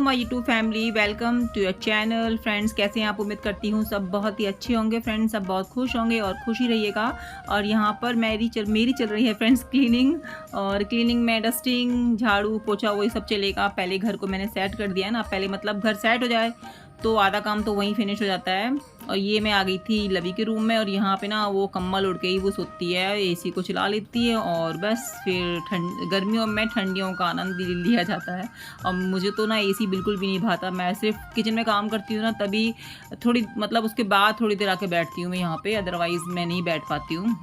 My YouTube family, welcome to your channel. Friends, कैसे हैं आप? उम्मीद करती हूँ सब बहुत ही अच्छे होंगे। फ्रेंड्स, सब बहुत खुश होंगे और खुश ही रहिएगा। और यहाँ पर मेरी चल रही है फ्रेंड्स क्लीनिंग। और क्लीनिंग में डस्टिंग, झाड़ू पोछा वही सब चलेगा। पहले घर को मैंने सेट कर दिया है ना, पहले मतलब घर सेट हो जाए तो आधा काम तो वहीं फिनिश हो जाता है। और ये मैं आ गई थी लवी के रूम में, और यहाँ पे ना वो कम्बल उड़ के ही वो सोती है, एसी को चला लेती है और बस फिर गर्मियों में ठंडियों का आनंद लिया जाता है। और मुझे तो ना एसी बिल्कुल भी नहीं भाता। मैं सिर्फ किचन में काम करती हूँ ना, तभी थोड़ी मतलब उसके बाद थोड़ी देर आके बैठती हूँ मैं यहाँ पे, अदरवाइज़ मैं नहीं बैठ पाती हूँ।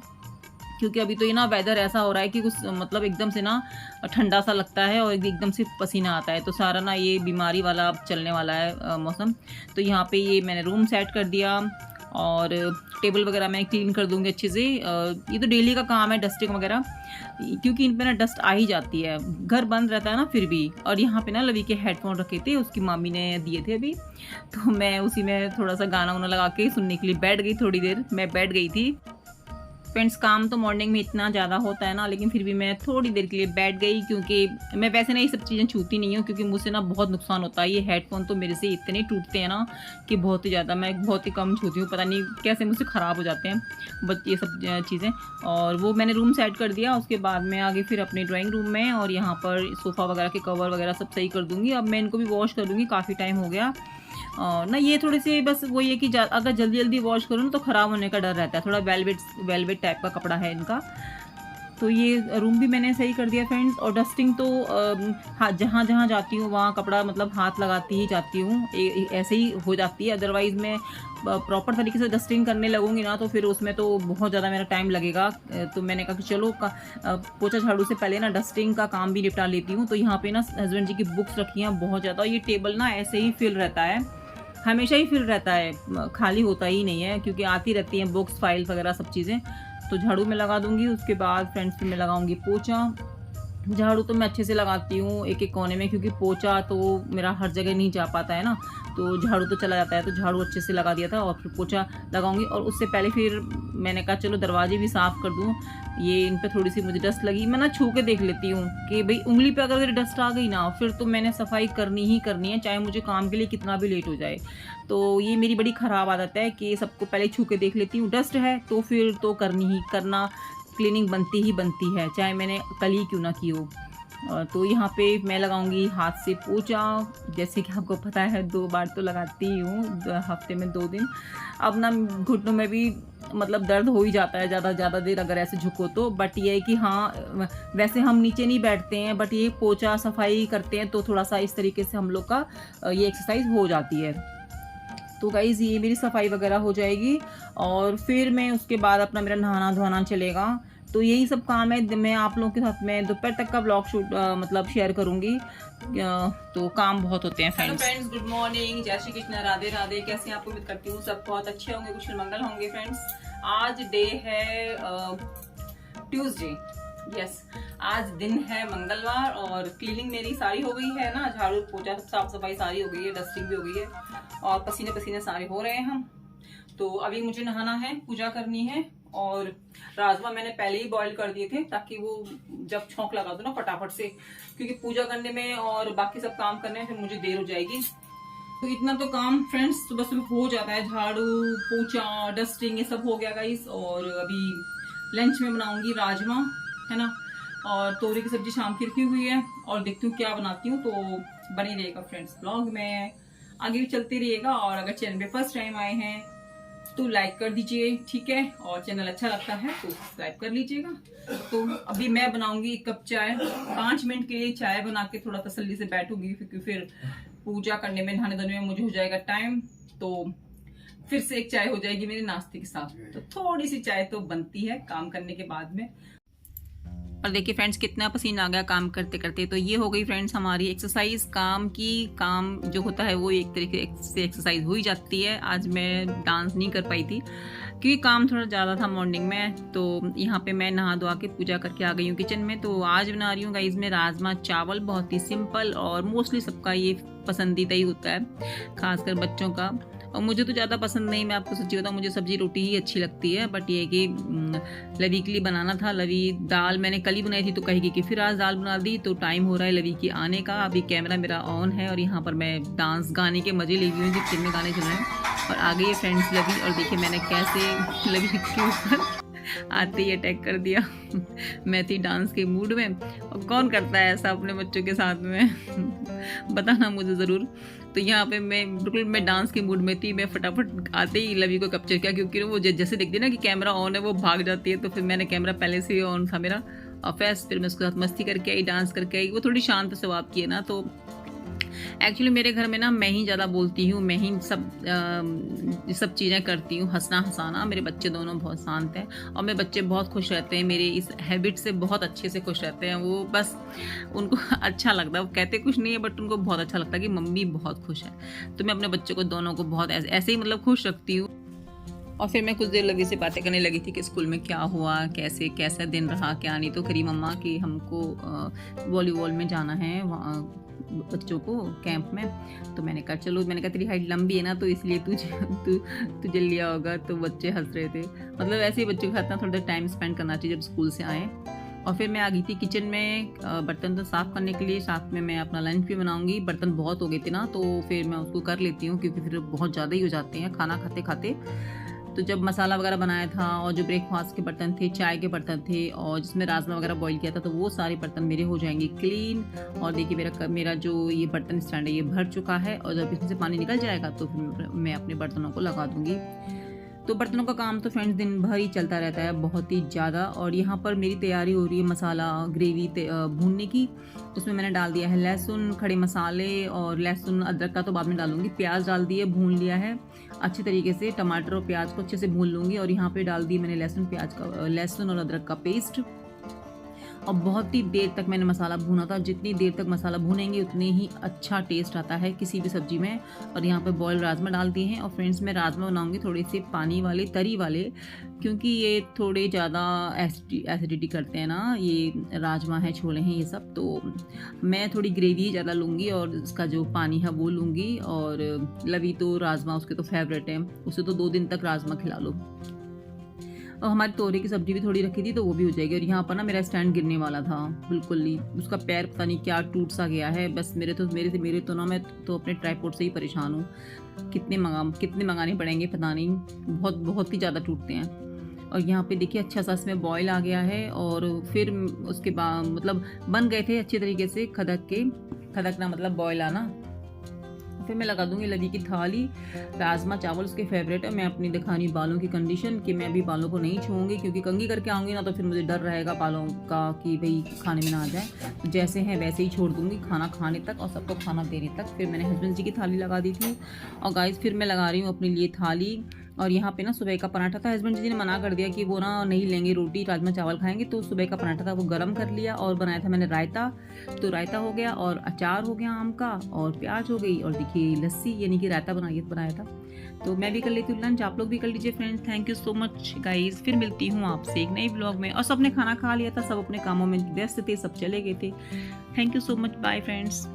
क्योंकि अभी तो ये ना वेदर ऐसा हो रहा है कि कुछ मतलब एकदम से ना ठंडा सा लगता है और एकदम से पसीना आता है, तो सारा ना ये बीमारी वाला चलने वाला है मौसम। तो यहाँ पे ये मैंने रूम सेट कर दिया और टेबल वगैरह मैं क्लीन कर दूँगी अच्छे से। ये तो डेली का काम है डस्टिंग वगैरह, क्योंकि इन पे ना डस्ट आ ही जाती है, घर बंद रहता है ना फिर भी। और यहाँ पे ना लवी के हेडफोन रखे थे, उसकी मामी ने दिए थे अभी, तो मैं उसी में थोड़ा सा गाना वाना लगा के सुनने के लिए बैठ गई। थोड़ी देर मैं बैठ गई थी। फ्रेंड्स, काम तो मॉर्निंग में इतना ज़्यादा होता है ना, लेकिन फिर भी मैं थोड़ी देर के लिए बैठ गई, क्योंकि मैं वैसे ना ये सब चीज़ें छूती नहीं हूँ, क्योंकि मुझसे ना बहुत नुकसान होता है। ये हेडफोन तो मेरे से इतने टूटते हैं ना कि बहुत ही ज़्यादा, मैं बहुत ही कम छूती हूँ, पता नहीं कैसे मुझसे ख़राब हो जाते हैं बट ये सब चीज़ें। और वो मैंने रूम सेट कर दिया। उसके बाद मैं आगे फिर अपने ड्राइंग रूम में, और यहाँ पर सोफ़ा वगैरह के कवर वगैरह सब सही कर दूँगी। अब मैं इनको भी वॉश कर दूँगी, काफ़ी टाइम हो गया। और ना ये थोड़े से बस वही है कि अगर जल्दी जल्दी वॉश करूँ ना तो ख़राब होने का डर रहता है। थोड़ा वेलवेट टाइप का कपड़ा है इनका। तो ये रूम भी मैंने सही कर दिया फ्रेंड्स। और डस्टिंग तो हाँ, जहाँ जहाँ जाती हूँ वहाँ कपड़ा मतलब हाथ लगाती ही जाती हूँ, ऐसे ही हो जाती है। अदरवाइज़ मैं प्रॉपर तरीके से डस्टिंग करने लगूँगी ना तो फिर उसमें तो बहुत ज़्यादा मेरा टाइम लगेगा। तो मैंने कहा कि चलो पोछा झाड़ू से पहले ना डस्टिंग का काम भी निपटा लेती हूँ। तो यहाँ पे ना हस्बैंड जी की बुक्स रखी हैं बहुत ज़्यादा। ये टेबल ना ऐसे ही फिल रहता है, हमेशा ही फिल रहता है, खाली होता ही नहीं है, क्योंकि आती रहती हैं बुक्स, फाइल वगैरह सब चीज़ें। तो झाड़ू में लगा दूंगी। उसके बाद फ्रेंड्स फिर मैं लगाऊंगी पोछा। झाड़ू तो मैं अच्छे से लगाती हूँ एक एक कोने में, क्योंकि पोछा तो मेरा हर जगह नहीं जा पाता है ना, तो झाड़ू तो चला जाता है। तो झाड़ू अच्छे से लगा दिया था और फिर पोछा लगाऊंगी। और उससे पहले फिर मैंने कहा चलो दरवाजे भी साफ़ कर दूँ। ये इन पे थोड़ी सी मुझे डस्ट लगी, मैं ना छू के देख लेती हूँ कि भाई उंगली पे अगर डस्ट आ गई ना फिर तो मैंने सफाई करनी ही करनी है, चाहे मुझे काम के लिए कितना भी लेट हो जाए। तो ये मेरी बड़ी ख़राब आदत है कि सबको पहले छू के देख लेती हूँ, डस्ट है तो फिर तो करनी ही करना, क्लीनिंग बनती ही बनती है, चाहे मैंने कल ही क्यों ना की हो। तो यहाँ पे मैं लगाऊंगी हाथ से पोछा। जैसे कि आपको पता है 2 बार तो लगाती ही हूँ हफ्ते में 2 दिन। अब ना घुटनों में भी मतलब दर्द हो ही जाता है ज़्यादा देर अगर ऐसे झुको तो। बट ये है कि हाँ, वैसे हम नीचे नहीं बैठते हैं, बट ये पोछा सफाई करते हैं तो थोड़ा सा इस तरीके से हम लोग का ये एक्सरसाइज हो जाती है। तो गाइज़ ये मेरी सफाई वगैरह हो जाएगी और फिर मैं उसके बाद अपना मेरा नहाना धोना चलेगा। तो यही सब काम है। मैं आप लोगों के साथ में दोपहर तक का ब्लॉग शूट मतलब शेयर करूंगी। तो काम बहुत होते हैं फ्रेंड्स। गुड मॉर्निंग, जय श्री कृष्ण, राधे राधे। कैसे आप? उम्मीद करती हूँ सब बहुत अच्छे होंगे, कुछ मंगल होंगे फ्रेंड्स। आज डे है ट्यूसडे, यस आज दिन है मंगलवार। और क्लीनिंग मेरी सारी हो गई है ना, झाड़ू पोछा साफ सफाई सारी हो गई है, डस्टिंग भी हो गई है और पसीने पसीने सारे हो रहे हैं हम। तो अभी मुझे नहाना है, पूजा करनी है। और राजमा मैंने पहले ही बॉईल कर दिए थे ताकि वो जब छौंक लगा दो ना फटाफट से, क्योंकि पूजा करने में और बाकी सब काम करने में फिर मुझे देर हो जाएगी। तो इतना तो काम फ्रेंड्स सुबह सुबह हो जाता है, झाड़ू पोछा डस्टिंग ये सब हो गया गाइस। और अभी लंच में बनाऊंगी राजमा, है ना, और तोरी की सब्जी शाम की रखी हुई है। और देखती हूँ क्या बनाती हूँ, तो बने रहेगा फ्रेंड्स ब्लॉग में, आगे भी चलते रहिएगा। और अगर चैनल पे फर्स्ट टाइम आए हैं तो लाइक कर दीजिए, ठीक है, और चैनल अच्छा लगता है तो सब्सक्राइब कर लीजिएगा। तो अभी मैं बनाऊंगी 1 कप चाय, 5 मिनट के लिए चाय बना के थोड़ा तसल्ली से बैठूंगी, क्योंकि फिर पूजा करने में नहाने धोने में मुझे हो जाएगा टाइम। तो फिर से एक चाय हो जाएगी मेरे नाश्ते के साथ। तो थोड़ी सी चाय तो बनती है काम करने के बाद में। और देखिए फ्रेंड्स कितना पसीना आ गया काम करते करते। तो ये हो गई फ्रेंड्स हमारी एक्सरसाइज काम की। काम जो होता है वो एक तरीके से एक्सरसाइज हो ही जाती है। आज मैं डांस नहीं कर पाई थी क्योंकि काम थोड़ा ज़्यादा था मॉर्निंग में। तो यहाँ पे मैं नहा धोआ के पूजा करके आ गई हूँ किचन में। तो आज बना रही हूँ गाइस में राजमा चावल, बहुत ही सिंपल और मोस्टली सबका ये पसंदीदा ही होता है, खासकर बच्चों का। और मुझे तो ज़्यादा पसंद नहीं, मैं आपको सच्ची बताऊँ, मुझे सब्जी रोटी ही अच्छी लगती है। बट ये है कि लवी के लिए बनाना था। लवी दाल मैंने कल ही बनाई थी तो कहेगी कि फिर आज दाल बना दी, तो टाइम हो रहा है लवी की आने का। अभी कैमरा मेरा ऑन है और यहाँ पर मैं डांस गाने के मज़े ले रही हूँ, किचन में गाने चल रहे हैं और आगे ये फ्रेंड्स लवी। और देखिए मैंने कैसे लवी के ऊपर आते ही अटैक कर दिया। मैं थी डांस के मूड में, और कौन करता है ऐसा अपने बच्चों के साथ में? बताना मुझे ज़रूर। तो यहाँ पे मैं डांस के मूड में थी, मैं फटाफट आते ही लवी को कैप्चर किया, क्योंकि वो जैसे देखती है ना कि कैमरा ऑन है वो भाग जाती है। तो फिर मैंने कैमरा पहले से ही ऑन था मेरा, और फिर मैं उसके साथ मस्ती करके आई, डांस करके आई। वो थोड़ी शांत स्वभाव की है ना, तो एक्चुअली मेरे घर में ना मैं ही ज़्यादा बोलती हूँ, मैं ही सब चीज़ें करती हूँ, हंसना हंसाना। मेरे बच्चे दोनों बहुत शांत हैं और मेरे बच्चे बहुत खुश रहते हैं, मेरे इस हैबिट से बहुत अच्छे से खुश रहते हैं। वो बस उनको अच्छा लगता है, वो कहते कुछ नहीं है बट उनको बहुत अच्छा लगता है कि मम्मी बहुत खुश है। तो मैं अपने बच्चों को दोनों को बहुत ऐसे ही मतलब खुश रखती हूँ। और फिर मैं कुछ देर लवी से बातें करने लगी थी कि स्कूल में क्या हुआ, कैसा दिन रहा, क्या नहीं। तो करी मम्मा कि हमको वॉलीबॉल में जाना है वहाँ बच्चों को कैंप में। तो मैंने कहा चलो, मैंने कहा तेरी हाइट लंबी है ना तो इसलिए तुझे लिया होगा। तो बच्चे हंस रहे थे। मतलब ऐसे ही बच्चों के साथ ना थोड़ा टाइम स्पेंड करना चाहिए जब स्कूल से आएँ। और फिर मैं आ गई थी किचन में बर्तन तो साफ़ करने के लिए, साथ में मैं अपना लंच भी बनाऊंगी। बर्तन बहुत हो गए थे ना, तो फिर मैं उसको कर लेती हूँ, क्योंकि फिर बहुत ज़्यादा ही हो जाते हैं खाना खाते खाते। तो जब मसाला वगैरह बनाया था और जो ब्रेकफास्ट के बर्तन थे, चाय के बर्तन थे, और जिसमें राजमा वगैरह बॉईल किया था, तो वो सारे बर्तन मेरे हो जाएंगे क्लीन। और देखिए मेरा जो ये बर्तन स्टैंड है ये भर चुका है, और जब इसमें से पानी निकल जाएगा तो फिर मैं अपने बर्तनों को लगा दूँगी। तो बर्तनों का काम तो फ्रेंड्स दिन भर ही चलता रहता है, बहुत ही ज़्यादा। और यहाँ पर मेरी तैयारी हो रही है मसाला ग्रेवी भूनने की। उसमें मैंने डाल दिया है लहसुन, खड़े मसाले, और लहसुन अदरक का तो बाद में डालूंगी। प्याज डाल दिए, भून लिया है अच्छी तरीके से, टमाटर और प्याज को अच्छे से भून लूँगी। और यहाँ पे डाल दी मैंने लहसुन और अदरक का पेस्ट, और बहुत ही देर तक मैंने मसाला भूना था। जितनी देर तक मसाला भूनेंगे उतनी ही अच्छा टेस्ट आता है किसी भी सब्जी में। और यहाँ पे बॉयल राजमा डाल दिए हैं। और फ्रेंड्स मैं राजमा बनाऊंगी थोड़े से पानी वाले, तरी वाले, क्योंकि ये थोड़े ज़्यादा एसिडिटी करते हैं ना, ये राजमा है, छोले हैं ये सब। तो मैं थोड़ी ग्रेवी ज़्यादा लूँगी और इसका जो पानी है वो लूँगी। और लवी तो राजमा उसके तो फेवरेट है, उसे तो 2 दिन तक राजमा खिला लो। और हमारी तोरे की सब्जी भी थोड़ी रखी थी तो वो भी हो जाएगी। और यहाँ पर ना मेरा स्टैंड गिरने वाला था बिल्कुल ही, उसका पैर पता नहीं क्या टूट सा गया है। बस मेरे तो ना, मैं तो अपने ट्राइपॉड से ही परेशान हूँ। कितने मंगाने पड़ेंगे पता नहीं, बहुत ही ज़्यादा टूटते हैं। और यहाँ पे देखिए अच्छा सा इसमें बॉयल आ गया है। और फिर उसके बाद मतलब बन गए थे अच्छे तरीके से, खदकना मतलब बॉयल आना। फिर मैं लगा दूंगी लवी की थाली। राजमा चावल उसके फेवरेट है। मैं अपनी दिखा रही बालों की कंडीशन कि मैं अभी बालों को नहीं छूऊंगी, क्योंकि कंघी करके आऊँगी ना तो फिर मुझे डर रहेगा बालों का कि भाई खाने में ना आ जाए। तो जैसे हैं वैसे ही छोड़ दूंगी खाना खाने तक और सबको खाना देने तक। फिर मैंने हस्बैंड जी की थाली लगा दी थी। और गाइस फिर मैं लगा रही हूँ अपने लिए थाली। और यहाँ पे ना सुबह का पराठा था, हस्बैंड जी ने मना कर दिया कि वो ना नहीं लेंगे रोटी, राजमा चावल खाएंगे। तो सुबह का पराठा था वो गरम कर लिया, और बनाया था मैंने रायता। तो रायता हो गया, और अचार हो गया आम का, और प्याज हो गई, और देखिए लस्सी, यानी कि रायता बनाया था। तो मैं भी कर लेती हूँ लंच, आप लोग भी कर लीजिए friends. Thank you so much guys. फिर मिलती हूँ आपसे एक नई ब्लॉग में। और सबने खाना खा लिया था, सब अपने कामों में व्यस्त थे, सब चले गए थे। Thank you so much, bye friends.